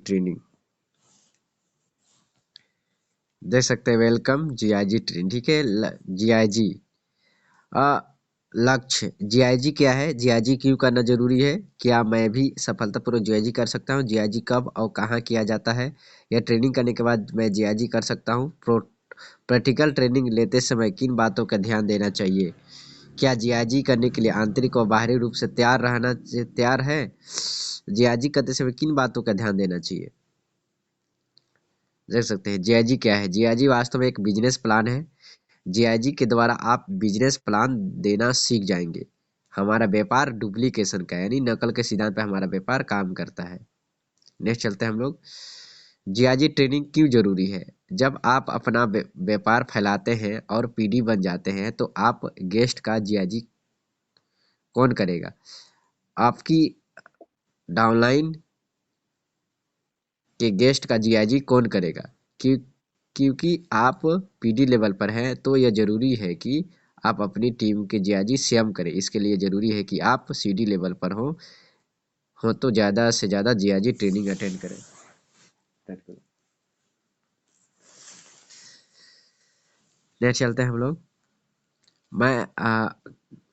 Training देख सकते हैं। वेलकम जीआईजी ट्रेनिंग, ठीक है। जीआईजी लक्ष्य, जीआईजी क्या है, जीआईजी क्यों करना जरूरी है, क्या मैं भी सफलतापूर्वक जीआईजी कर सकता हूँ, जीआईजी कब और कहाँ किया जाता है, या ट्रेनिंग करने के बाद मैं जीआईजी कर सकता हूँ, प्रैक्टिकल ट्रेनिंग लेते समय किन बातों का ध्यान देना चाहिए, क्या जीआईजी करने के लिए आंतरिक और बाहरी रूप से तैयार है, जीआईजी करते समय किन बातों का ध्यान देना चाहिए। देख सकते हैं जीआईजी क्या है। जीआईजी वास्तव में एक बिजनेस प्लान है। जीआईजी के द्वारा आप बिजनेस प्लान देना सीख जाएंगे। हमारा व्यापार डुप्लीकेशन का यानी नकल के सिद्धांत पर हमारा व्यापार काम करता है। नेक्स्ट चलते हैं हम लोग। जीआईजी ट्रेनिंग क्यों जरूरी है। जब आप अपना व्यापार फैलाते हैं और पीडी बन जाते हैं तो आप गेस्ट का जीआईजी कौन करेगा, आपकी डाउनलाइन के गेस्ट का जीआईजी कौन करेगा। क्यों, क्योंकि आप पीडी लेवल पर हैं तो यह जरूरी है कि आप अपनी टीम के जीआईजी स्वयं करें। इसके लिए जरूरी है कि आप सीडी लेवल पर हो तो ज़्यादा से ज़्यादा जीआईजी ट्रेनिंग अटेंड करें। नेक्स्ट चलते हैं हम लोग।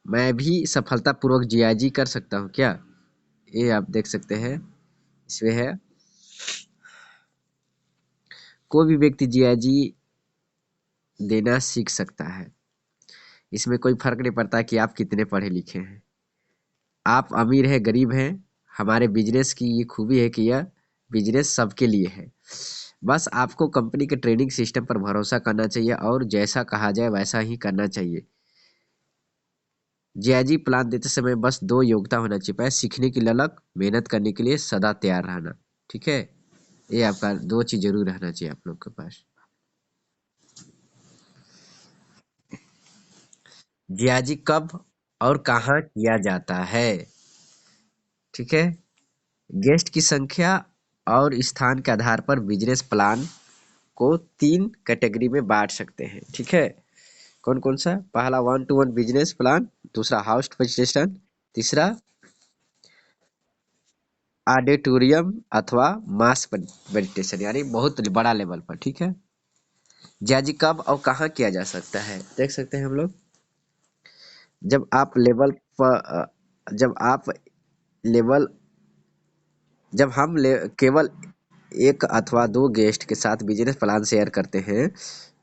मैं भी सफलतापूर्वक जीआईजी कर सकता हूँ क्या, ये आप देख सकते हैं। इसमें है कोई भी व्यक्ति जीआईजी देना सीख सकता है। इसमें कोई फर्क नहीं पड़ता कि आप कितने पढ़े लिखे हैं, आप अमीर है गरीब हैं। हमारे बिजनेस की ये खूबी है कि यह बिजनेस सबके लिए है। बस आपको कंपनी के ट्रेनिंग सिस्टम पर भरोसा करना चाहिए और जैसा कहा जाए वैसा ही करना चाहिए। जीआईजी प्लान देते समय बस दो योग्यता होना चाहिए, पहले सीखने की ललक, मेहनत करने के लिए सदा तैयार रहना, ठीक है। ये आपका दो चीज जरूर रहना चाहिए आप लोग के पास। जीआईजी कब और कहाँ किया जाता है, ठीक है। गेस्ट की संख्या और स्थान के आधार पर बिजनेस प्लान को 3 कैटेगरी में बांट सकते हैं, ठीक है। कौन कौन सा, पहला 1-to-1 बिजनेस प्लान, दूसरा हाउस प्रेजेंटेशन, तीसरा ऑडिटोरियम अथवा मास प्रेजेंटेशन यानी बहुत बड़ा लेवल पर, ठीक है। जीआईजी कब और कहाँ किया जा सकता है, देख सकते हैं हम लोग। जब आप लेवल पर जब आप लेवल जब हम केवल एक अथवा दो गेस्ट के साथ बिजनेस प्लान शेयर करते हैं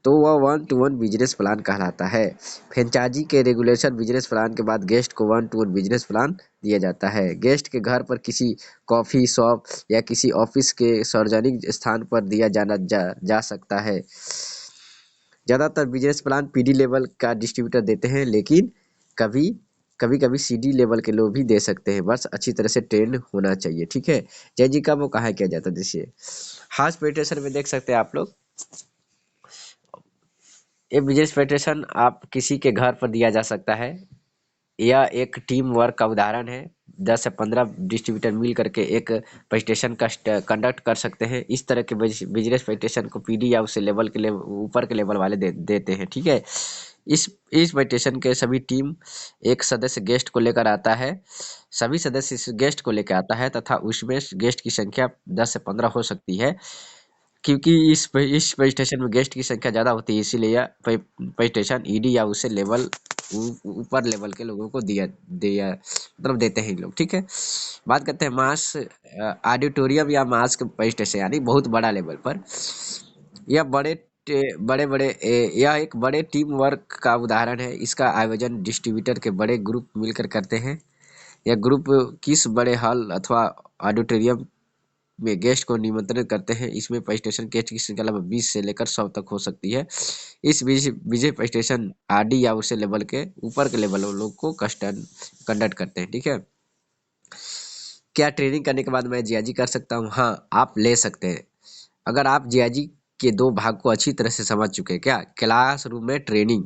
तो वह 1-to-1 बिजनेस प्लान कहलाता है। फ्रेंचाइजी के रेगुलेशन बिजनेस प्लान के बाद गेस्ट को 1-to-1 बिजनेस प्लान दिया जाता है। गेस्ट के घर पर, किसी कॉफी शॉप या किसी ऑफिस के सार्वजनिक स्थान पर दिया जा सकता है। ज़्यादातर बिजनेस प्लान पीडी लेवल का डिस्ट्रीब्यूटर देते हैं, लेकिन कभी कभी कभी सीडी लेवल के लोग भी दे सकते हैं, बस अच्छी तरह से ट्रेन होना चाहिए, ठीक है। जय जी का वो कहाँ किया जाता है, देखिए हाउस प्रेजेंटेशन में देख सकते हैं आप लोग। ये बिजनेस प्रेजेंटेशन आप किसी के घर पर दिया जा सकता है। यह एक टीम वर्क का उदाहरण है। 10 से 15 डिस्ट्रीब्यूटर मिल करके एक प्रेजेंटेशन का कंडक्ट कर सकते हैं। इस तरह के बिजनेस प्रेजेंटेशन को पीडी या उससे लेवल के ऊपर के लेवल वाले देते हैं, ठीक है। इस प्रेजेंटेशन के सभी टीम एक सदस्य गेस्ट को लेकर आता है। सभी सदस्य इस गेस्ट को लेकर आता है तथा उसमें गेस्ट की संख्या 10 से 15 हो सकती है। क्योंकि इस प्रेजेंटेशन में गेस्ट की संख्या ज़्यादा होती है, इसीलिए यह प्रेजेंटेशन ईडी या उससे लेवल ऊपर लेवल के लोगों को दिया दिया मतलब देते हैं लोग, ठीक है। बात करते हैं मास ऑडिटोरियम या मास प्रेजेंटेशन यानी बहुत बड़ा लेवल पर। यह बड़े बड़े यह एक बड़े टीम वर्क का उदाहरण है। इसका आयोजन डिस्ट्रीब्यूटर के बड़े ग्रुप मिलकर करते हैं। यह ग्रुप किस बड़े हॉल अथवा ऑडिटोरियम में गेस्ट को निमंत्रित करते हैं। इसमें प्रेजेंटेशन गेस्ट की संख्या लगभग 20 से लेकर 100 तक हो सकती है। इस विजय प्रेजेंटेशन आरडी या उससे लेवल के ऊपर के लेवल लोग को कंडक्ट करते हैं, ठीक है। क्या ट्रेनिंग करने के बाद मैं जीआईजी कर सकता हूँ, हाँ आप ले सकते हैं। अगर आप जीआईजी के दो भाग को अच्छी तरह से समझ चुके हैं, क्या क्लासरूम में ट्रेनिंग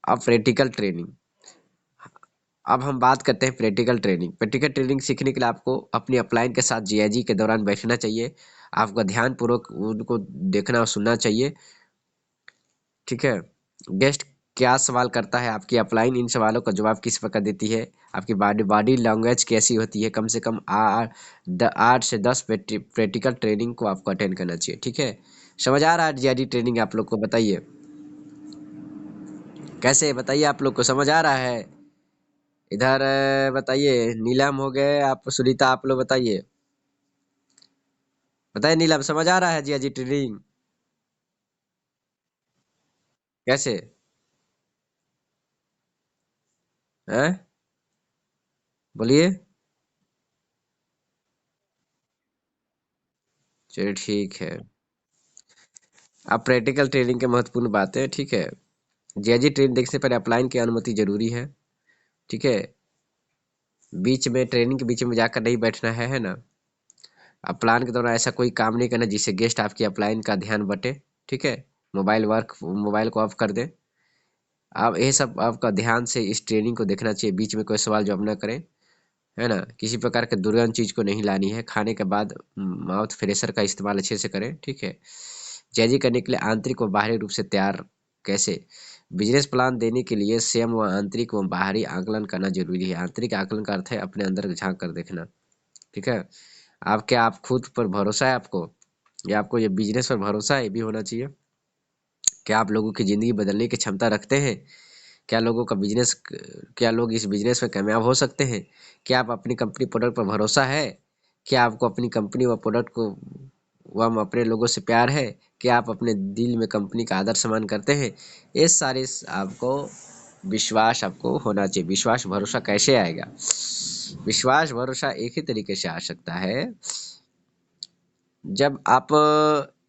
और प्रैक्टिकल ट्रेनिंग। अब हम बात करते हैं प्रैक्टिकल ट्रेनिंग। प्रैक्टिकल ट्रेनिंग सीखने के लिए आपको अपनी अपलाइन के साथ जीआईजी के दौरान बैठना चाहिए। आपका ध्यानपूर्वक उनको देखना और सुनना चाहिए, ठीक है। गेस्ट क्या सवाल करता है आपकी अपलाइन, इन सवालों का जवाब किस प्रकार देती है, आपकी बॉडी बॉडी लैंग्वेज कैसी होती है, कम से कम 8 से 10 प्रैक्टिकल ट्रेनिंग को आपको अटेंड करना चाहिए। ठीक है, समझ आ रहा है जीआरडी ट्रेनिंग आप लोग को? बताइए कैसे, बताइए आप लोग को समझ आ रहा है? इधर बताइए, नीलम हो गए, आप सुनीता, आप लोग बताइए, बताइए नीलम, समझ आ रहा है जीआरडी ट्रेनिंग कैसे है? बोलिए। चलिए ठीक है। अब प्रैक्टिकल ट्रेनिंग के महत्वपूर्ण बातें, ठीक है। जीआरडी ट्रेनिंग देखने से पहले अपलाइन की अनुमति जरूरी है। ठीक है, बीच में ट्रेनिंग के बीच में जाकर नहीं बैठना है ना। अब प्लान के दौरान ऐसा कोई काम नहीं करना जिससे गेस्ट आपकी अपलाइन का ध्यान बटे। ठीक है, मोबाइल को ऑफ कर दें। आप ये सब आपका ध्यान से इस ट्रेनिंग को देखना चाहिए, बीच में कोई सवाल जवाब ना करें, है ना। किसी प्रकार के दुर्गंध चीज को नहीं लानी है। खाने के बाद माउथ फ्रेशर का इस्तेमाल अच्छे से करें। ठीक है, जैजी करने के लिए आंतरिक व बाहरी रूप से तैयार कैसे? बिजनेस प्लान देने के लिए स्वयं व आंतरिक व बाहरी आकलन करना जरूरी है। आंतरिक आकलन का अर्थ है अपने अंदर झांक कर देखना। ठीक है, आप क्या, आप खुद पर भरोसा है आपको, या आपको ये बिजनेस पर भरोसा है, ये भी होना चाहिए। क्या आप लोगों की ज़िंदगी बदलने की क्षमता रखते हैं? क्या लोगों का बिजनेस, क्या लोग इस बिजनेस में कामयाब हो सकते हैं? क्या आप अपनी कंपनी प्रोडक्ट पर भरोसा है? क्या आपको अपनी कंपनी व प्रोडक्ट को एवं अपने लोगों से प्यार है? क्या आप अपने दिल में कंपनी का आदर सम्मान करते हैं? ये सारे आपको विश्वास आपको होना चाहिए। विश्वास भरोसा कैसे आएगा? विश्वास भरोसा एक ही तरीके से आ सकता है, जब आप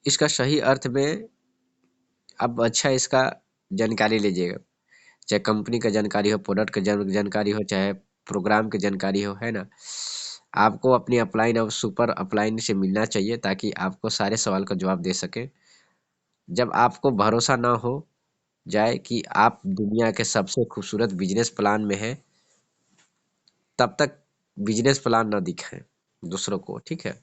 इसका सही अर्थ में आप अच्छा इसका जानकारी लीजिएगा। चाहे कंपनी का जानकारी हो, प्रोडक्ट का जानकारी हो, चाहे प्रोग्राम की जानकारी हो, है ना। आपको अपनी अपलाइन और सुपर अपलाइन से मिलना चाहिए ताकि आपको सारे सवाल का जवाब दे सके। जब आपको भरोसा ना हो जाए कि आप दुनिया के सबसे खूबसूरत बिजनेस प्लान में हैं, तब तक बिजनेस प्लान ना दिखाएं दूसरों को। ठीक है,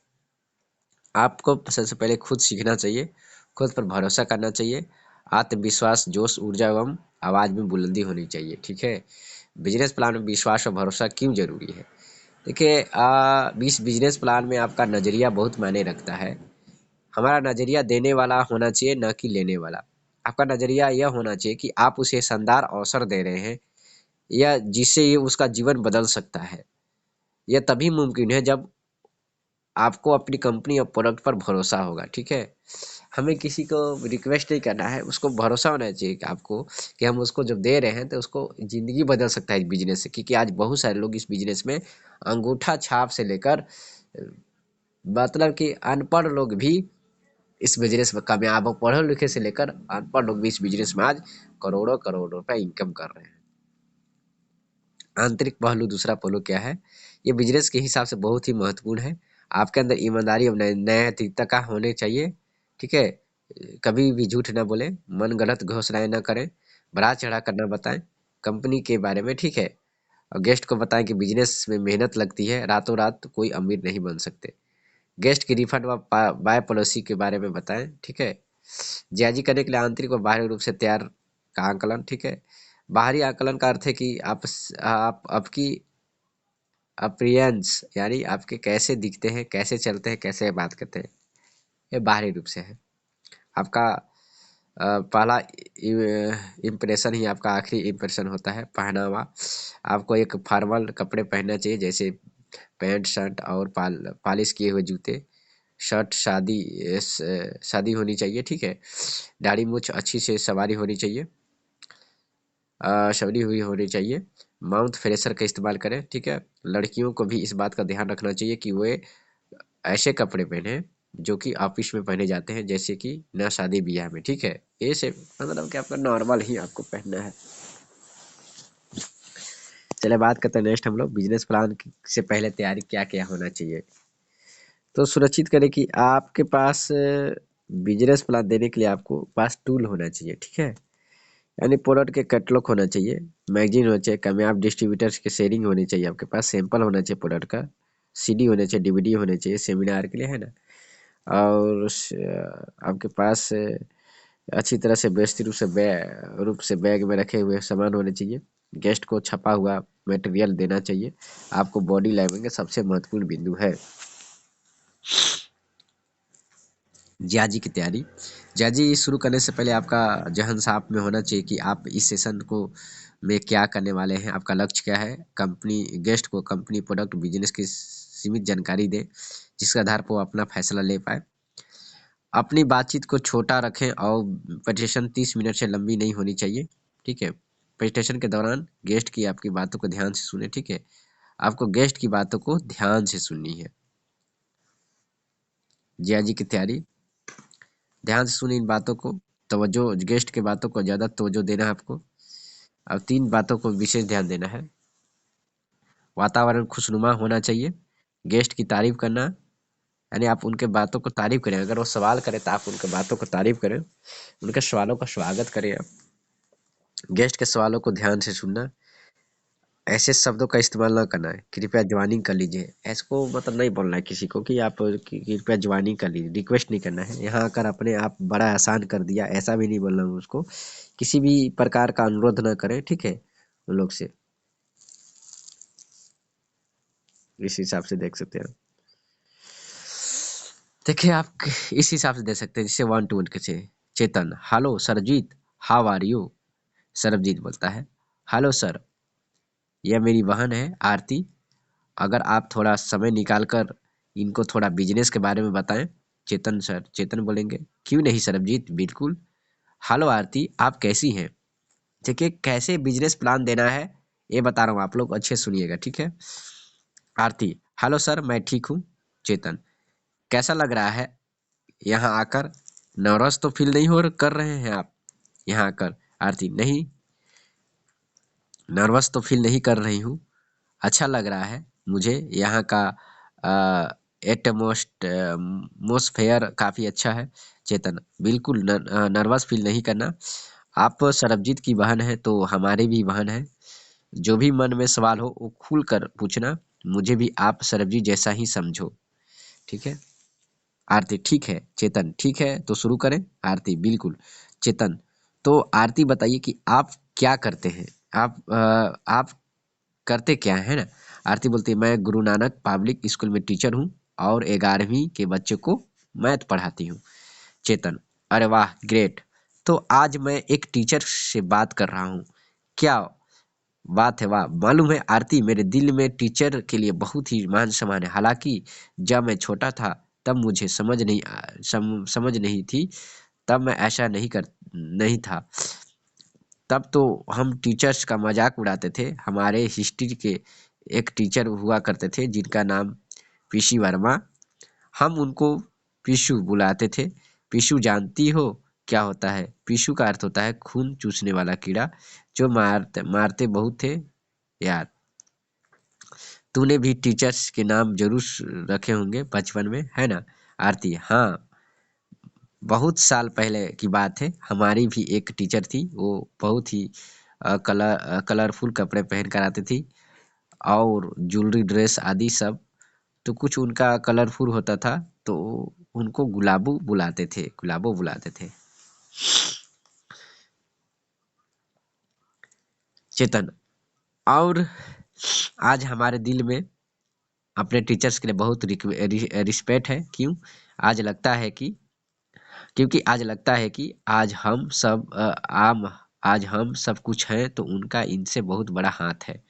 आपको सबसे पहले खुद सीखना चाहिए, खुद पर भरोसा करना चाहिए। आत्मविश्वास, जोश, ऊर्जा एवं आवाज़ में बुलंदी होनी चाहिए। ठीक है, बिजनेस प्लान में विश्वास और भरोसा क्यों जरूरी है? देखिए, इस बिजनेस प्लान में आपका नज़रिया बहुत मायने रखता है। हमारा नज़रिया देने वाला होना चाहिए, न कि लेने वाला। आपका नज़रिया यह होना चाहिए कि आप उसे शानदार अवसर दे रहे हैं, या जिससे ये उसका जीवन बदल सकता है। यह तभी मुमकिन है जब आपको अपनी कंपनी और प्रोडक्ट पर भरोसा होगा। ठीक है, हमें किसी को रिक्वेस्ट नहीं करना है, उसको भरोसा होना चाहिए कि आपको, कि हम उसको जब दे रहे हैं तो उसको ज़िंदगी बदल सकता है इस बिजनेस से। क्योंकि आज बहुत सारे लोग इस बिजनेस में अंगूठा छाप से लेकर मतलब कि अनपढ़ लोग भी इस बिजनेस में कामयाब हो, पढ़े लिखे से लेकर अनपढ़ लोग भी इस बिजनेस में आज करोड़ों करोड़ रुपए इनकम कर रहे हैं। आंतरिक पहलू, दूसरा पहलू क्या है? ये बिजनेस के हिसाब से बहुत ही महत्वपूर्ण है। आपके अंदर ईमानदारी और नैतिकता का होने चाहिए। ठीक है, कभी भी झूठ ना बोले, मन गलत घोषणाएं ना करें, बढ़ा चढ़ा कर ना बताएं कंपनी के बारे में। ठीक है, और गेस्ट को बताएं कि बिजनेस में मेहनत लगती है, रातों रात कोई अमीर नहीं बन सकते। गेस्ट की रिफंड व बाय पॉलिसी के बारे में बताएं। ठीक है, जायजी करने के लिए आंतरिक और बाहरी रूप से तैयार का आकलन। ठीक है, बाहरी आकलन का अर्थ है कि आप आपकी अपीयरेंस, यानी आपके कैसे दिखते हैं, कैसे चलते हैं, कैसे बात करते हैं, ये बाहरी रूप से है। आपका पहला इम्प्रेशन ही आपका आखिरी इम्प्रेशन होता है। पहनावा, आपको एक फॉर्मल कपड़े पहनना चाहिए, जैसे पैंट शर्ट और पॉलिश किए हुए जूते। शर्ट शादी होनी चाहिए। ठीक है, दाढ़ी मूछ अच्छी से सवारी होनी चाहिए, सवरी हुई होनी चाहिए। माउथ फ्रेशर का इस्तेमाल करें। ठीक है, लड़कियों को भी इस बात का ध्यान रखना चाहिए कि वे ऐसे कपड़े पहने जो कि ऑफिस में पहने जाते हैं, जैसे कि न शादी ब्याह में। ठीक है, ये से मतलब कि आपका नॉर्मल ही आपको पहनना है। चलिए बात करते हैं नेक्स्ट हम लोग, बिजनेस प्लान से पहले तैयारी क्या क्या होना चाहिए। तो सुनिश्चित करें कि आपके पास बिजनेस प्लान देने के लिए आपको पास टूल होना चाहिए। ठीक है, यानी प्रोडक्ट के कैटलॉग होना चाहिए, मैगजीन होना चाहिए, कामयाब डिस्ट्रीब्यूटर्स के शेयरिंग होनी चाहिए, आपके पास सैंपल होना चाहिए प्रोडक्ट का, सीडी होना चाहिए, डीवीडी होने चाहिए सेमिनार के लिए, है ना। और आपके पास अच्छी तरह से व्यवस्थित रूप से बैग में रखे हुए सामान होने चाहिए। गेस्ट को छपा हुआ मटेरियल देना चाहिए। आपको बॉडी लैंग्वेज सबसे महत्वपूर्ण बिंदु है। जियाजी की तैयारी। जियाजी शुरू करने से पहले आपका जहन साफ में होना चाहिए कि आप इस सेशन को में क्या करने वाले हैं, आपका लक्ष्य क्या है। कंपनी गेस्ट को कंपनी, प्रोडक्ट, बिजनेस की सीमित जानकारी दें, जिसके आधार पर वो अपना फैसला ले पाए। अपनी बातचीत को छोटा रखें और प्रेजेंटेशन 30 मिनट से लंबी नहीं होनी चाहिए, ठीक है। प्रेजेंटेशन के दौरान गेस्ट की आपकी बातों को ध्यान से सुने, ठीक है। आपको गेस्ट की बातों को ध्यान से सुननी है। जियाजी की तैयारी। ध्यान से सुनी इन बातों को, तवज्जो, गेस्ट के बातों को ज़्यादा तवज्जो देना है आपको। अब 3 बातों को विशेष ध्यान देना है। वातावरण खुशनुमा होना चाहिए। गेस्ट की तारीफ करना, यानी आप उनके बातों को तारीफ करें। अगर वो सवाल करें तो आप उनके बातों को तारीफ करें, उनके सवालों का स्वागत करें आप। गेस्ट के सवालों को ध्यान से सुनना। ऐसे शब्दों का इस्तेमाल ना करना है, कृपया ज्वाइनिंग कर लीजिए। ऐसको मतलब नहीं बोलना है किसी को कि आप कृपया ज्वाइनिंग कर लीजिए, रिक्वेस्ट नहीं करना है। यहाँ आकर अपने आप बड़ा आसान कर दिया, ऐसा भी नहीं बोलना है उसको। किसी भी प्रकार का अनुरोध ना करें, ठीक है, उन लोग से। इस हिसाब से देख सकते हैं। देखिए आप इस हिसाब से दे सकते हैं, जैसे 1 to 1 कैसे। Chetan, hello Sarjeet, how are you. Sarabjit बोलता है, हेलो सर, यह मेरी बहन है आरती। अगर आप थोड़ा समय निकाल कर इनको थोड़ा बिजनेस के बारे में बताएं। चेतन सर, चेतन बोलेंगे, क्यों नहीं सरबजीत, बिल्कुल। हेलो आरती, आप कैसी हैं। देखिए कैसे बिजनेस प्लान देना है ये बता रहा हूँ, आप लोग अच्छे सुनिएगा, ठीक है। आरती, हेलो सर, मैं ठीक हूँ। चेतन, कैसा लग रहा है यहाँ आकर। नर्वस तो फील नहीं हो कर रहे हैं आप यहाँ आकर। आरती, नहीं, नर्वस तो फील नहीं कर रही हूँ। अच्छा लग रहा है मुझे यहाँ का एटमोस्फेयर काफ़ी अच्छा है। चेतन, बिल्कुल नर्वस फील नहीं करना। आप सरबजीत की बहन है तो हमारी भी बहन है। जो भी मन में सवाल हो वो खुल कर पूछना। मुझे भी आप सरबजीत जैसा ही समझो, ठीक है। आरती, ठीक है। चेतन, ठीक है तो शुरू करें। आरती, बिल्कुल। चेतन, तो आरती बताइए कि आप क्या करते हैं। आप करते क्या है ना। आरती बोलती है, मैं गुरु नानक पब्लिक स्कूल में टीचर हूँ और 11वीं के बच्चे को मैथ पढ़ाती हूँ। चेतन, अरे वाह, ग्रेट। तो आज मैं एक टीचर से बात कर रहा हूँ, क्या बात है, वाह। मालूम है आरती, मेरे दिल में टीचर के लिए बहुत ही मान सम्मान है। हालांकि जब मैं छोटा था तब मुझे समझ नहीं थी, तब मैं ऐसा नहीं था। तब तो हम टीचर्स का मजाक उड़ाते थे। हमारे हिस्ट्री के एक टीचर हुआ करते थे जिनका नाम पीसी वर्मा। हम उनको पीशू बुलाते थे। पीशू जानती हो क्या होता है। पीशू का अर्थ होता है खून चूसने वाला कीड़ा, जो मारते मारते बहुत थे यार। तूने भी टीचर्स के नाम जरूर रखे होंगे बचपन में, है ना। आरती, हाँ, बहुत साल पहले की बात है। हमारी भी एक टीचर थी, वो बहुत ही कलरफुल कपड़े पहन कर आती थी और ज्वेलरी ड्रेस आदि सब। तो कुछ उनका कलरफुल होता था, तो उनको गुलाबो बुलाते थे। चेतन, और आज हमारे दिल में अपने टीचर्स के लिए बहुत रिस्पेक्ट है। क्यों, आज लगता है कि क्योंकि आज लगता है कि आज हम सब कुछ हैं, तो उनका इनसे बहुत बड़ा हाथ है।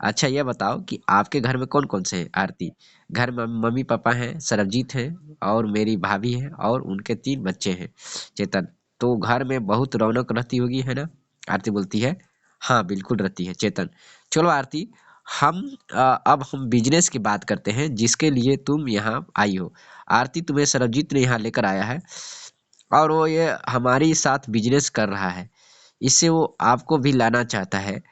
अच्छा ये बताओ कि आपके घर में कौन कौन से हैं। आरती, घर में मम्मी पापा हैं, सरबजीत हैं और मेरी भाभी है और उनके 3 बच्चे हैं। चेतन, तो घर में बहुत रौनक रहती होगी, है ना। आरती बोलती है, हाँ बिल्कुल रहती है। चेतन, चलो आरती, हम अब हम बिजनेस की बात करते हैं जिसके लिए तुम यहाँ आई हो। आरती, तुम्हें सरबजीत ने यहाँ लेकर आया है और वो ये हमारी साथ बिजनेस कर रहा है। इससे वो आपको भी लाना चाहता है।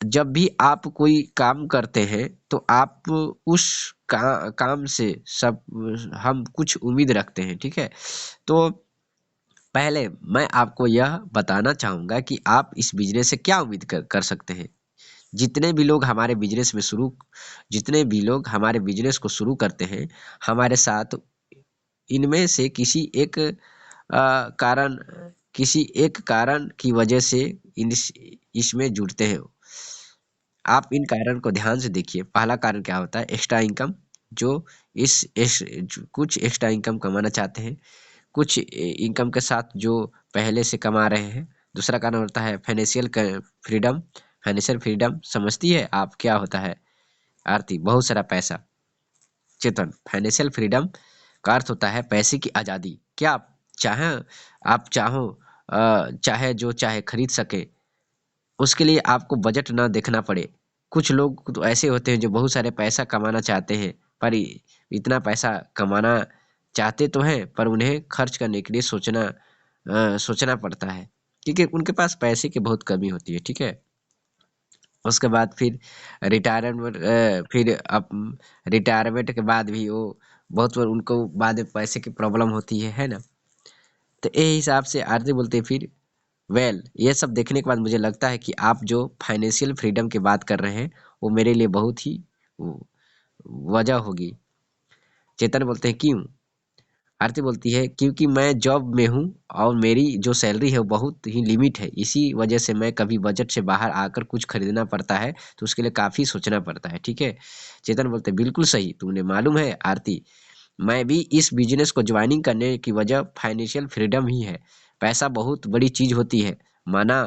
जब भी आप कोई काम करते हैं तो आप उस काम से सब हम कुछ उम्मीद रखते हैं, ठीक है। तो पहले मैं आपको यह बताना चाहूँगा कि आप इस बिजनेस से क्या उम्मीद कर सकते हैं। जितने भी लोग हमारे बिजनेस में शुरू जितने भी लोग हमारे बिजनेस को शुरू करते हैं हमारे साथ, इनमें से किसी एक कारण किसी एक कारण की वजह से इसमें जुड़ते हैं। आप इन कारण को ध्यान से देखिए। पहला कारण क्या होता है? एक्स्ट्रा इनकम, जो कुछ एक्स्ट्रा इनकम कमाना चाहते हैं, कुछ इनकम के साथ जो पहले से कमा रहे हैं। दूसरा कारण होता है फाइनेंशियल फ्रीडम। फाइनेंशियल फ्रीडम समझती है आप क्या होता है आरती? बहुत सारा पैसा। चेतन, फाइनेंशियल फ्रीडम का अर्थ होता है पैसे की आज़ादी। क्या आप चाहो चाहे जो चाहे खरीद सके, उसके लिए आपको बजट ना देखना पड़े। कुछ लोग तो ऐसे होते हैं जो बहुत सारे पैसा कमाना चाहते हैं, पर इतना पैसा कमाना चाहते तो हैं, पर उन्हें खर्च करने के लिए सोचना पड़ता है, क्योंकि उनके पास पैसे की बहुत कमी होती है। ठीक है। उसके बाद फिर रिटायरमेंट के बाद भी वो बहुत बार उनको बाद में पैसे की प्रॉब्लम होती है ना। तो ये हिसाब से आरती बोलते हैं फिर ये सब देखने के बाद मुझे लगता है कि आप जो फाइनेंशियल फ्रीडम की बात कर रहे हैं, वो मेरे लिए बहुत ही वजह होगी। चेतन बोलते हैं क्यों? आरती बोलती है क्योंकि मैं जॉब में हूँ और मेरी जो सैलरी है वो बहुत ही लिमिट है। इसी वजह से मैं कभी बजट से बाहर आकर कुछ खरीदना पड़ता है, तो उसके लिए काफ़ी सोचना पड़ता है। ठीक है। चेतन बोलते हैं बिल्कुल सही तुमने। मालूम है आरती, मैं भी इस बिजनेस को ज्वाइनिंग करने की वजह फाइनेंशियल फ्रीडम ही है। पैसा बहुत बड़ी चीज होती है। माना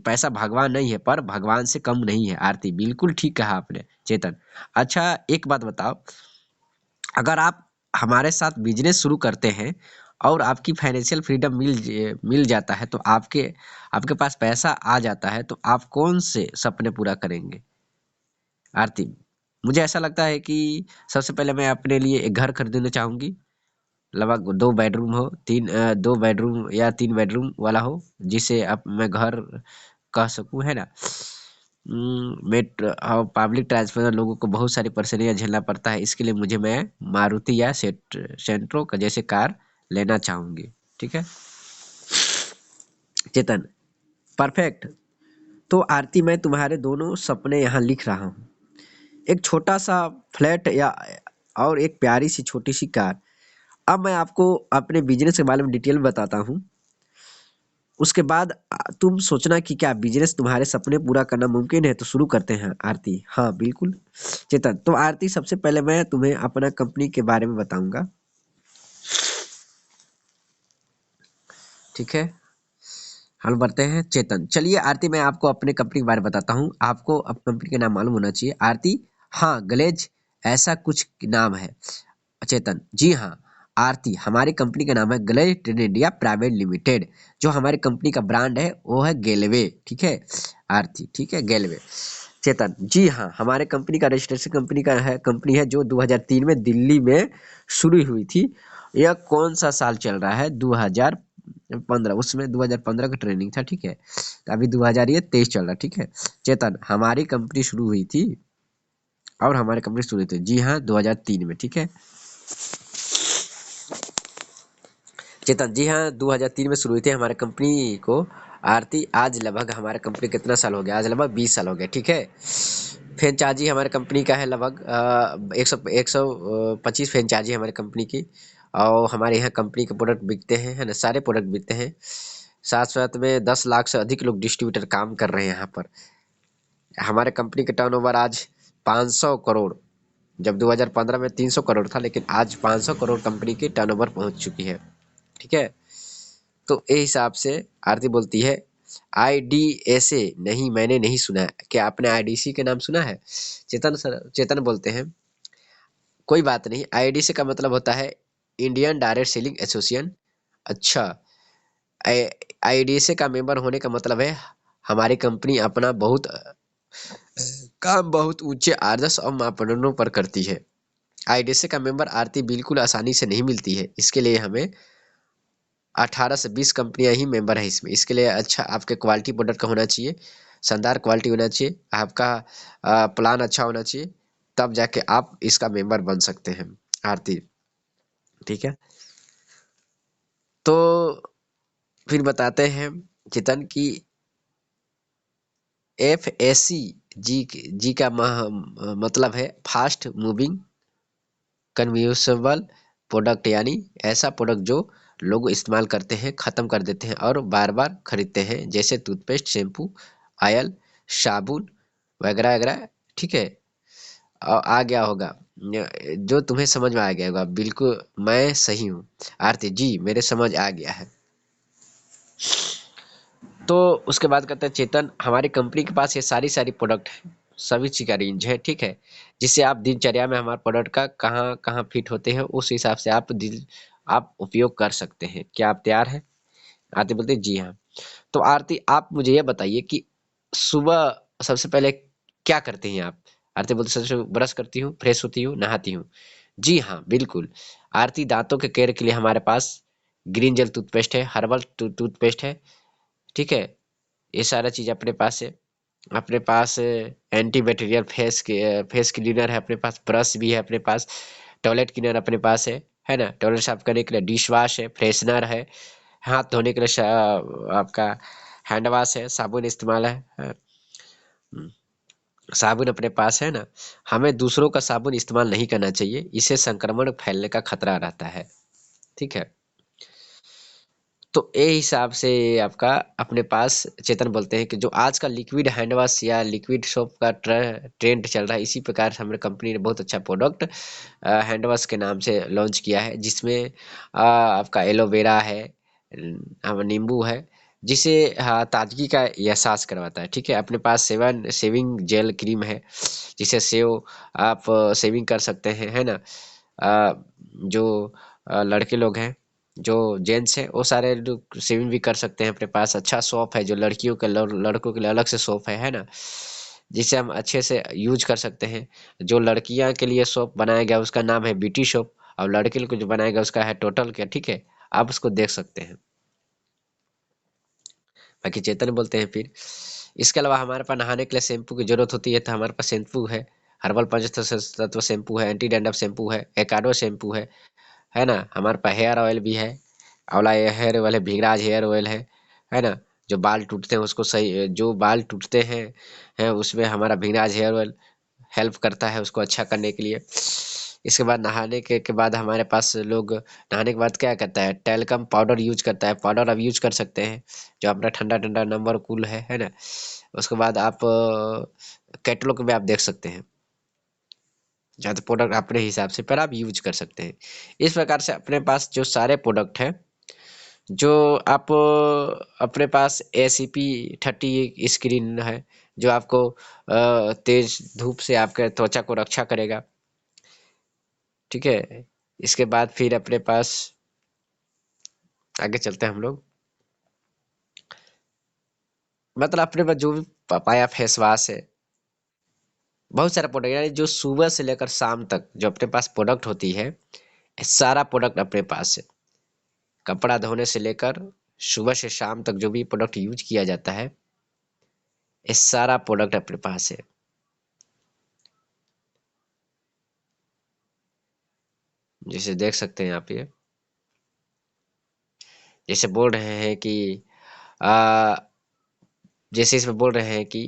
पैसा भगवान नहीं है, पर भगवान से कम नहीं है। आरती बिल्कुल ठीक कहा आपने। चेतन, अच्छा एक बात बताओ, अगर आप हमारे साथ बिजनेस शुरू करते हैं और आपकी फाइनेंशियल फ्रीडम मिल जाता है, तो आपके आपके पास पैसा आ जाता है, तो आप कौन से सपने पूरा करेंगे? आरती, मुझे ऐसा लगता है कि सबसे पहले मैं अपने लिए एक घर खरीदना चाहूंगी। लगभग 2 बेडरूम हो, 2 बेडरूम या 3 बेडरूम वाला हो, जिसे अब मैं घर कह सकूं, है ना। मेट्रो और पब्लिक ट्रांसपोर्ट लोगों को बहुत सारी परेशानियां झेलना पड़ता है, इसके लिए मैं मारुति या सेंट्रो का जैसे कार लेना चाहूंगी। ठीक है। चेतन, परफेक्ट। तो आरती, मैं तुम्हारे दोनों सपने यहाँ लिख रहा हूँ। एक छोटा सा फ्लैट या और एक प्यारी सी छोटी सी कार। अब मैं आपको अपने बिजनेस के बारे में डिटेल में बताता हूँ। उसके बाद तुम सोचना कि क्या बिजनेस तुम्हारे सपने पूरा करना मुमकिन है। तो शुरू करते हैं आरती। हाँ बिल्कुल। चेतन, तो आरती सबसे पहले मैं तुम्हें अपना कंपनी के बारे में बताऊंगा। ठीक है। हम बढ़ते हैं। चेतन, चलिए आरती, मैं आपको अपने कंपनी के बारे में बताता हूँ। आपको अब कंपनी का नाम मालूम होना चाहिए। आरती, हाँ ग्लेज ऐसा कुछ नाम है। चेतन, जी हाँ। आरती, हमारी कंपनी का नाम है Glaze Trade India private limited. जो हमारी कंपनी का ब्रांड है वो है गेलवे। ठीक है। आरती, ठीक है, गेलवे। चेतन, जी हाँ, हमारे कंपनी का रजिस्ट्रेशन कंपनी है जो 2003 में दिल्ली में शुरू हुई थी। यह कौन सा साल चल रहा है? 2015। उसमें 2015 का ट्रेनिंग था। ठीक है। तो अभी 2023 चल रहा है। ठीक है। चेतन, हमारी कंपनी शुरू हुई थी और हमारी कंपनी शुरू हुई थी, जी हाँ, 2003 में। ठीक है। चेतन, जी हाँ, 2003 में शुरू हुई थी हमारे कंपनी को। आरती, आज लगभग हमारे कंपनी कितना साल हो गया? आज लगभग 20 साल हो गए। ठीक है। फ्रेंचाइजी हमारे कंपनी का है लगभग 125 फ्रेंचाइजी हमारी कंपनी की। और हमारे यहाँ कंपनी के प्रोडक्ट बिकते हैं, है ना, सारे प्रोडक्ट बिकते हैं। साथ साथ में 10 लाख से अधिक लोग डिस्ट्रीब्यूटर काम कर रहे हैं यहाँ पर। हमारे कंपनी का टर्नओवर आज 500 करोड़। जब 2015 में 300 करोड़ था, लेकिन आज 500 करोड़ कंपनी की टर्नओवर पहुंच चुकी है। ठीक है। तो ये हिसाब से आरती बोलती है आईडीएसए नहीं, मैंने नहीं सुना है। क्या आपने आईडीसी के नाम सुना है? चेतन बोलते हैं कोई बात नहीं, आईडीसी का मतलब होता है इंडियन डायरेक्ट सेलिंग एसोसिएशन। अच्छा, आईडीसी का मेंबर होने का मतलब है हमारी कंपनी अपना काम बहुत ऊंचे आदर्श और मापदंडों पर करती है। आईडीसी का मेंबर आरती बिल्कुल आसानी से नहीं मिलती है। इसके लिए हमें 18 से 20 कंपनियां ही मेंबर है इसमें। इसके लिए अच्छा आपके क्वालिटी प्रोडक्ट का होना चाहिए, शानदार क्वालिटी होना चाहिए, आपका प्लान अच्छा होना चाहिए, तब जाके आप इसका मेंबर बन सकते हैं। आरती, ठीक है। तो फिर बताते हैं चेतन की FAC जी का मतलब है फास्ट मूविंग कन्व्यूसेबल प्रोडक्ट, यानी ऐसा प्रोडक्ट जो लोग इस्तेमाल करते हैं, ख़त्म कर देते हैं और बार बार खरीदते हैं, जैसे टूथपेस्ट, शैम्पू, ऑयल, साबुन वगैरह वगैरह। ठीक है, आ गया होगा जो तुम्हें समझ में आ गया होगा। बिल्कुल मैं सही हूँ आरती जी, मेरे समझ आ गया है। तो उसके बाद कहते हैं चेतन, हमारी कंपनी के पास ये सारी सारी प्रोडक्ट है, सभी चीज का रेंज है। ठीक है, जिससे आप दिनचर्या में हमारे प्रोडक्ट का कहाँ कहाँ फिट होते हैं, उस हिसाब से आप उपयोग कर सकते हैं। क्या आप तैयार हैं? आरती बोलते हैं, जी हाँ। तो आरती आप मुझे ये बताइए कि सुबह सबसे पहले क्या करते हैं आप? आरती बोलते सबसे ब्रश करती हूँ, फ्रेश होती हूँ, नहाती हूँ। जी हाँ, बिल्कुल। आरती दांतों के केयर के लिए हमारे पास ग्रीन जेल टूथपेस्ट है, हर्बल टूथपेस्ट है। ठीक है, ये सारा चीज अपने पास है। अपने पास एंटी बैक्टीरियल फेस क्लीनर है, अपने पास ब्रश भी है, अपने पास टॉयलेट क्लीनर अपने पास है ना। टॉयलेट साफ करने के लिए डिश वॉश है, फ्रेशनर है, हाथ धोने के लिए आपका हैंड वॉश है, साबुन इस्तेमाल है। हम्म, साबुन अपने पास है ना। हमें दूसरों का साबुन इस्तेमाल नहीं करना चाहिए, इससे संक्रमण फैलने का खतरा रहता है। ठीक है, तो ए हिसाब से आपका अपने पास चेतन बोलते हैं कि जो आज का लिक्विड हैंड वॉश या लिक्विड सोप का ट्रेंड चल रहा है, इसी प्रकार से हमारे कंपनी ने बहुत अच्छा प्रोडक्ट हैंड वॉश के नाम से लॉन्च किया है, जिसमें आपका एलोवेरा है, नींबू है, जिसे हाँ ताजगी का एहसास करवाता है। ठीक है, अपने पास सेवन शेविंग जेल क्रीम है, जिसे सेव आप शेविंग कर सकते हैं, है ना। जो लड़के लोग हैं, जो जेंट्स हैं, वो सारे लोग शेविंग भी कर सकते हैं। अपने पास अच्छा सोप है जो लड़कियों के लड़कों के लिए अलग से सोप है ना, जिसे हम अच्छे से यूज कर सकते हैं। जो लड़कियां के लिए सोप बनाया गया उसका नाम है ब्यूटी सोप, और लड़के को जो बनाया गया उसका है टोटल केयर। ठीक है, आप उसको देख सकते हैं। बाकी चेतन बोलते हैं फिर, इसके अलावा हमारे पास नहाने के लिए शैम्पू की जरूरत होती है, तो हमारे पास शैम्पू है, हर्बल पंच तत्व शैम्पू है, एंटी डैंड्रफ शैम्पू है, एकाडो शैम्पू है ना। हमारे पास हेयर ऑयल भी है, आंवला हेयर ऑयल है, भीगराज हेयर ऑयल है ना। जो बाल टूटते हैं उसको सही, जो बाल टूटते हैं उसमें हमारा भीगराज हेयर ऑयल हेल्प करता है उसको अच्छा करने के लिए। इसके बाद नहाने के बाद हमारे पास लोग नहाने के बाद क्या करता है, टेल्कम पाउडर यूज करता है। पाउडर आप यूज कर सकते हैं, जो अपना ठंडा ठंडा नंबर कूल है ना। उसके बाद आप कैटलॉग में आप देख सकते हैं, जहाँ तो प्रोडक्ट अपने हिसाब से पर आप यूज कर सकते हैं। इस प्रकार से अपने पास जो सारे प्रोडक्ट हैं, जो आप अपने पास ACP30 स्क्रीन है, जो आपको तेज धूप से आपके त्वचा को रक्षा करेगा। ठीक है, इसके बाद फिर अपने पास आगे चलते हैं हम लोग। मतलब अपने पास जो भी पाया फेस वॉश है, बहुत सारा प्रोडक्ट, यानी जो सुबह से लेकर शाम तक जो अपने पास प्रोडक्ट होती है, ये सारा प्रोडक्ट अपने पास है। कपड़ा धोने से लेकर सुबह से शाम तक जो भी प्रोडक्ट यूज किया जाता है, ये सारा प्रोडक्ट अपने पास है। जैसे देख सकते हैं आप, ये जैसे बोल रहे हैं कि आ, जैसे इसमें बोल रहे हैं कि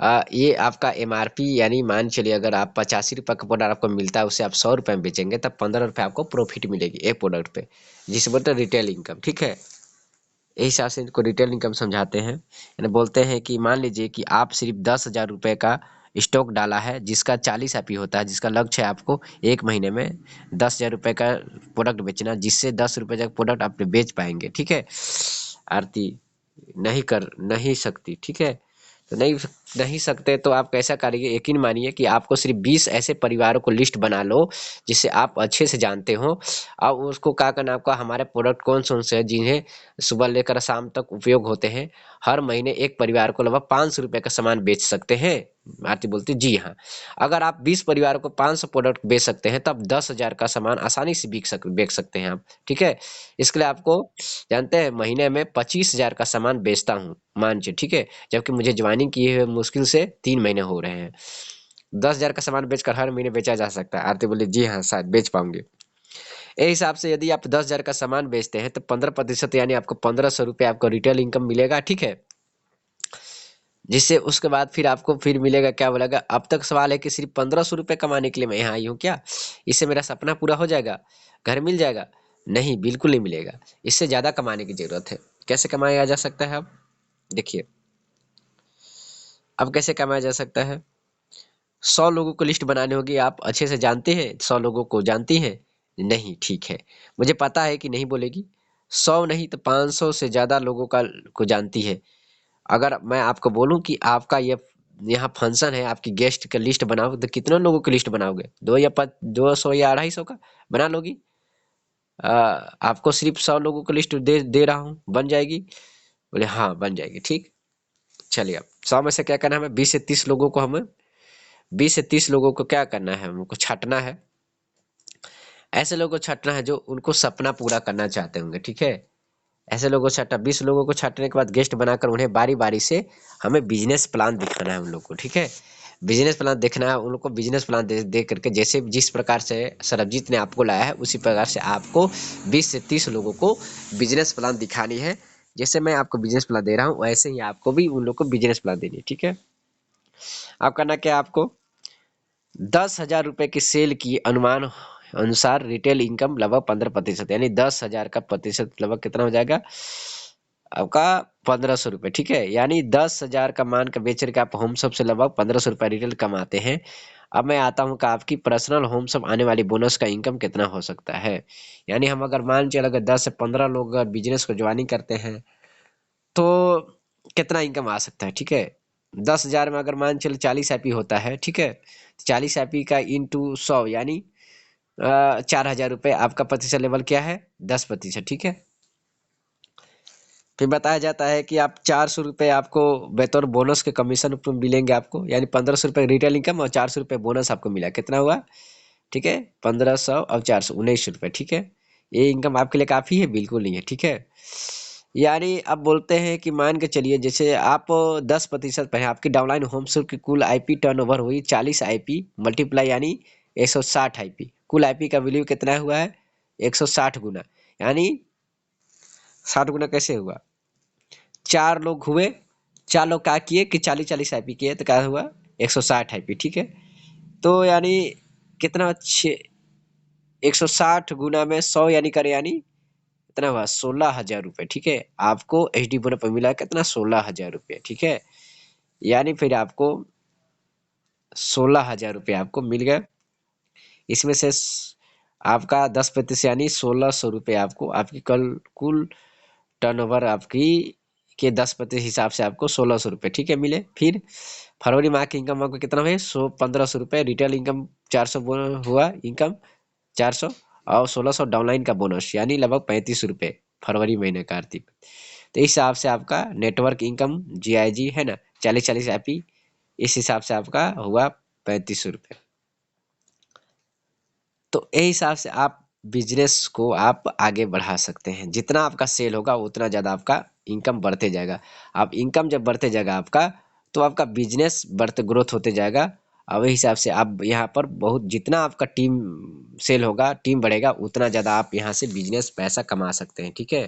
ये आपका MRP, यानी मान चलिए अगर आप 85 रुपये का प्रोडक्ट आपको मिलता है, उसे आप 100 रुपये में बेचेंगे, तब 15 रुपये आपको प्रॉफिट मिलेगी एक प्रोडक्ट पे, जिसे बोलते हैं रिटेल इनकम। ठीक है, यही हिसाब से इनको रिटेल इनकम समझाते हैं। यानी बोलते हैं कि मान लीजिए कि आप सिर्फ 10,000 रुपये का स्टॉक डाला है, जिसका 40 IP होता है, जिसका लक्ष्य है आपको एक महीने में 10,000 रुपये का प्रोडक्ट बेचना, जिससे 10 रुपये तक प्रोडक्ट आप बेच पाएंगे। ठीक है, आरती नहीं सकती। ठीक है, तो नहीं सकते तो आप कैसा करिए, यकीन मानिए कि आपको सिर्फ 20 ऐसे परिवारों को लिस्ट बना लो जिसे आप अच्छे से जानते हो, और उसको क्या करना आपका, हमारे प्रोडक्ट कौन से हैं जिन्हें सुबह लेकर शाम तक उपयोग होते हैं। हर महीने एक परिवार को लगभग 500 रुपये का सामान बेच सकते हैं। आरती बोलती जी हाँ। अगर आप 20 परिवारों को 500 प्रोडक्ट बेच सकते हैं, तब 10,000 का सामान आसानी से बेच सकते हैं आप। ठीक है, इसके लिए आपको जानते हैं महीने में 25,000 का सामान बेचता हूँ मान के। ठीक है, जबकि मुझे ज्वाइनिंग किए हुए मुश्किल से 3 महीने हो रहे हैं। 10,000 का सामान बेचकर हर महीने बेचा जा सकता है। आरती बोली जी हाँ, शायद बेच पाऊंगे। इस हिसाब से यदि आप 10,000 का सामान बेचते हैं, तो 15% यानी आपको 1,500 रुपये आपको रिटेल इनकम मिलेगा। ठीक है, जिससे उसके बाद फिर आपको फिर मिलेगा क्या बोलेगा, अब तक सवाल है कि सिर्फ 1,500 रुपये कमाने के लिए मैं यहाँ आई हूँ क्या, इससे मेरा सपना पूरा हो जाएगा, घर मिल जाएगा? नहीं, बिल्कुल नहीं मिलेगा। इससे ज़्यादा कमाने की ज़रूरत है। कैसे कमाया जा सकता है अब? देखिए, अब कैसे कमाया जा सकता है? 100 लोगों को लिस्ट बनानी होगी। आप अच्छे से जानते हैं, 100 लोगों को जानती हैं? नहीं, ठीक है। मुझे पता है कि नहीं बोलेगी। 100 नहीं तो 500 से ज़्यादा लोगों का को जानती है। अगर मैं आपको बोलूं कि आपका ये यहाँ फंक्शन है, आपकी गेस्ट का लिस्ट बनाओ, तो कितने लोगों की लिस्ट बनाओगे? 200 या 250 का बना लोगी? आ, आपको सिर्फ 100 लोगों की लिस्ट दे दे रहा हूँ, बन जाएगी? बोले हाँ बन जाएगी। ठीक, चलिए अब 100 में से क्या करना है हमें? 20 से 30 लोगों को क्या करना है? हमको छांटना है। ऐसे लोगों को छांटना है जो उनको सपना पूरा करना चाहते होंगे। ठीक है, ऐसे लोगों को छांटा। 20 लोगों को छांटने के बाद गेस्ट बनाकर उन्हें बारी बारी से हमें बिजनेस प्लान दिखाना है उन लोग को। ठीक है, बिजनेस प्लान देखना है उन लोग को। बिजनेस प्लान दे करके जैसे जिस प्रकार से सरबजीत ने आपको लाया है उसी प्रकार से आपको 20 से 30 लोगों को बिजनेस प्लान दिखानी है। जैसे मैं आपको बिजनेस प्लान दे रहा हूँ वैसे ही आपको भी उन लोग को बिजनेस प्लान देनी है। ठीक है, आप करना क्या है? आपको 10,000 रुपए की सेल की अनुमान अनुसार रिटेल इनकम लगभग 15%, यानी 10,000 का प्रतिशत लगभग कितना हो जाएगा आपका? 1,500 रुपये। ठीक है, यानी 10,000 का मान कर बेच करके आप होम शॉप से लगभग 1,500 रुपये रिटेल कमाते हैं। अब मैं आता हूँ कि आपकी पर्सनल होम शॉप आने वाली बोनस का इनकम कितना हो सकता है। यानी हम अगर मान चल अगर 10 से 15 लोग अगर बिजनेस को ज्वाइनिंग करते हैं तो कितना इनकम आ सकता है? ठीक है, 10,000 में अगर मान चल 40 आईपी होता है। ठीक है, 40 आईपी का इंटू 100 यानी 4,000 रुपये। आपका प्रतिशत लेवल क्या है? 10%। ठीक है, फिर बताया जाता है कि आप 400 रुपये आपको बतौर बोनस के कमीशन पर मिलेंगे आपको, यानी 1,500 रुपये रिटेल इनकम और 400 रुपये बोनस आपको मिला। कितना हुआ? ठीक है, 1,500 और 400 19 रुपये। ठीक है, ये इनकम आपके लिए काफ़ी है? बिल्कुल नहीं है। ठीक है, यानी अब बोलते हैं कि मान के चलिए जैसे आप 10% पे हैं, आपकी डाउनलाइन होम शॉप की कुल आईपी टर्नओवर हुई 40 आईपी मल्टीप्लाई यानी 160 आईपी। कुल आईपी का वैल्यू कितना हुआ है? 160 गुना, यानी 60 गुना कैसे हुआ? 4 लोग हुए, 4 लोग क्या किए कि 40-40 आईपी किए तो क्या हुआ? 160 आईपी। ठीक है, तो यानी कितना? 160 गुना में 100 यानी करे, यानी कितना हुआ? 16,000 रुपये। ठीक है, आपको एच डी बोनस पर मिला कितना? 16,000 रुपये। ठीक है, यानी फिर आपको 16,000 रुपये आपको मिल गए। इसमें से आपका 10% यानी 1,600 रुपये आपको आपकी कल कुल टर्नओवर आपकी के 10% हिसाब से आपको 1,600 रुपये। ठीक है मिले। फिर फरवरी माह की इनकम आपको कितना हुए? 1,500 रुपये रिटेल इनकम, 400 हुआ इनकम 400, और 1,600 डाउनलाइन का बोनस यानी लगभग 35 रुपये फरवरी महीने का आर्थिक। तो इस हिसाब से आपका नेटवर्क इनकम जीआईजी है ना, 40-40 एपी, इस हिसाब से आपका हुआ 35 रुपये। तो यही हिसाब से आप बिजनेस को आप आगे बढ़ा सकते हैं। जितना आपका सेल होगा उतना ज़्यादा आपका इनकम बढ़ते जाएगा। आप इनकम जब बढ़ते जाएगा आपका, तो आपका बिजनेस बढ़ते ग्रोथ होते जाएगा। और वही हिसाब से आप यहाँ पर बहुत जितना आपका टीम सेल होगा, टीम बढ़ेगा, उतना ज़्यादा आप यहाँ से बिजनेस पैसा कमा सकते हैं। ठीक है।